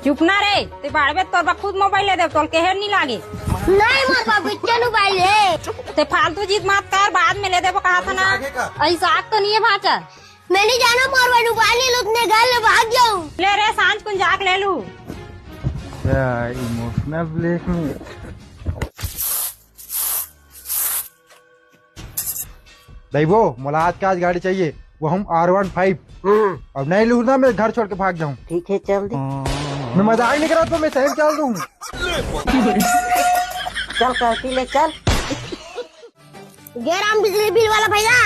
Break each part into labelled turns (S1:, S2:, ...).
S1: चुप ना रे, ते बाड़बे तोर बा खुद मोबाइल ले दे, तोल के हेर नहीं लागे।
S2: नहीं मोर बाबू इतना मोबाइल है।
S1: ते फालतू जिद मत कर, बाद में ले दे वो कहा था ना। ऐसा आग तो नहीं है भाचा।
S2: मैं नहीं जाना मोर बाबू मोबाइल ले लो, अपने घर ले भाग जाऊं।
S1: ले रे सांझ कुन जाक ले लू।
S3: Emotional blackmail. दैवो मोला आज गाड़ी चाहिए, वो हम R15। अब नहीं लूँ ना, मैं घर छोड़ के भाग जाऊँ।
S4: ठीक है चल दे।
S3: मैं मजाक नहीं कर रहा, तो मैं सही चल दूँ।
S4: चल कहती ले चल।
S2: जय राम बिजली बिल वाला भैया।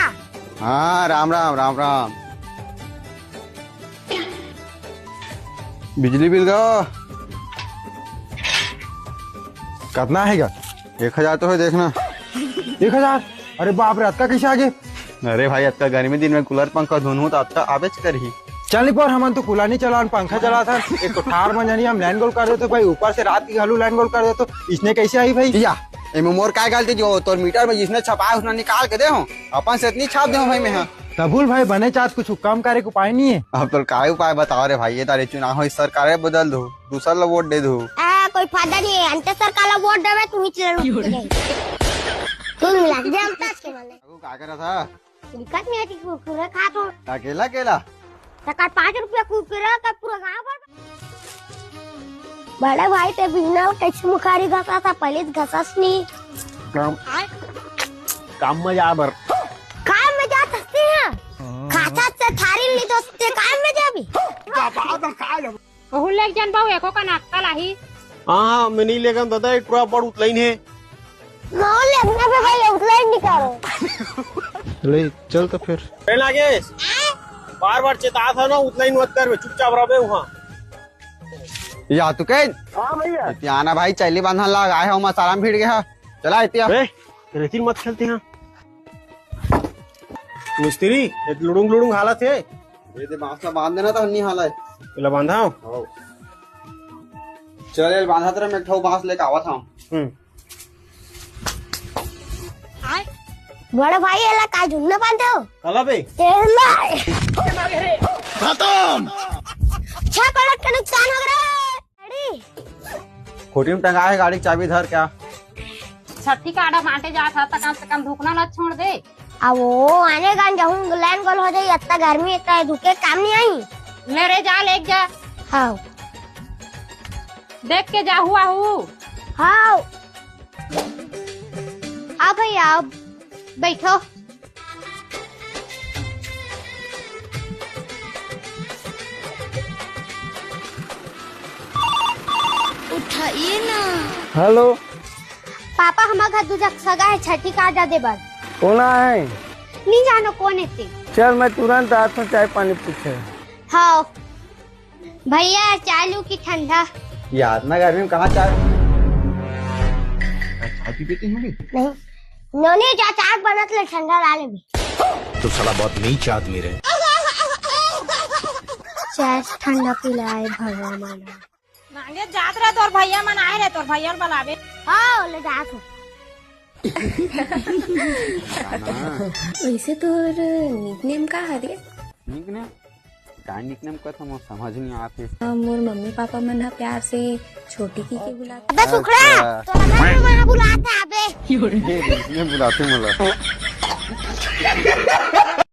S5: हाँ राम राम राम राम। बिजली बिल का
S3: कितना है क्या?
S5: 1000 तो है, देखना।
S3: 1000? अरे बाप रे, अतका कैसे आगे?
S5: अरे भाई अतका गर्मी दिन में कूलर पंखा धुनू तो अतका आवेच कर ही।
S3: चल नहीं पर हम तो कूलर नहीं चला, पंखा चला था। एक तो ठार में जानी हम लाइन गोल कर देते भाई, ऊपर से रात की घालू लाइन गोल कर देते, इसने कैसे आई भाई?
S5: या मोर काय गलती जो तोर मीटर में जिसने छपाया उसने निकाल के दे हो, अपन से इतनी छाप दे भाई मैं। हाँ
S3: तबुल भाई बने चाहत कुछ कम करे को उपाय नहीं है।
S5: अब तो काय उपाय बताओ रे भाई, ये तारे चुनाव हो सरकार बदल दो, दूसरा ला वोट दे दो।
S2: कोई फायदा नहीं है, अंत सरकार ला वोट देवे तुम ही चलो। तुम लग जा हमता के वाले।
S5: क्या कर रहा था?
S2: दिक्कत नहीं आती, कुरकुरे खा तो
S5: अकेला अकेला
S2: सरकार 5 रुपया कुरकुरे का पूरा गाँव भर। बड़े भाई ते बिना कैसे मुखारी घसा था, पहले घसास नहीं।
S3: काम में जा बर
S2: काम में जा सकते हैं, खाता से थारी नहीं तो ते काम में जा भी।
S1: ओहु लेक जान बाऊ एको का नाटका लाही।
S6: हाँ मैं नहीं लेगा दादा, एक पूरा बड़ उतलाइन है।
S2: माहौल लगना पे भाई उतला ही निकालो।
S3: ले चल तो फिर।
S6: नागेश बार बार चेता था ना, उतलाइन मत कर, चुपचाप रहे वहाँ।
S5: या तू कह इतियाना भाई चैली बांधन लगा है, मसाला में भिड़ गया। चला इतिया
S6: रेती मत खेलते हैं मिस्त्री, लुड़ुंग लुड़ुंग हालत है।
S5: ये बांस ला बांध देना था, नहीं हाल है
S6: पहला बांधा हूँ।
S5: चल बांधा तेरा मैं ठो बांस लेके आवा था।
S2: बड़े भाई एला का झुन्ना बांधे हो?
S6: कला बे
S5: खत्म।
S2: 6 करोड़ का नुकसान हो रहा है।
S5: खोटी में टंगा है गाड़ी की चाबी धर क्या?
S1: छठी का आड़ा बांटे जा था, कम से कम धुकना न छोड़ दे।
S2: अब वो आने का जाऊँ लाइन गोल हो जाए, इतना गर्मी इतना है, धुके काम नहीं आई।
S1: ले रे जा, लेक जा।
S2: हाँ
S1: देख के जा हुआ हूँ।
S2: हाँ हाँ भैया आप बैठो। उठाइए ना।
S3: हेलो
S2: पापा हमारा घर दूजा सगा है, छठी का आजा दे बर।
S3: कौन है?
S2: नहीं जानो कौन है।
S3: चल मैं तुरंत आता हूँ, चाय पानी पूछे।
S2: हाँ भैया चाय लू की ठंडा?
S5: यार ना गर्मी में कहाँ चाय पी पीती होगी?
S2: नहीं नोनी जा चाय बनत ले ठंडा डाले भी।
S7: तो साला बहुत नीच आदमी रहे।
S2: चाय ठंडा पिलाए भगवान माना।
S1: नागे जात रहे तोर भैया मन आए रहे, तोर भैया बुलावे।
S2: हाँ ले जा तू।
S8: वैसे तोर निकनेम का हरे?
S5: निकनेम काय निकनेम का था, मुझे समझ नहीं आते।
S8: मोर मम्मी पापा मन प्यार से छोटी की के बुलाते।
S2: अबे सुखड़ा तो लगा वहाँ बुलाता अबे।
S5: ये बुलाते मला।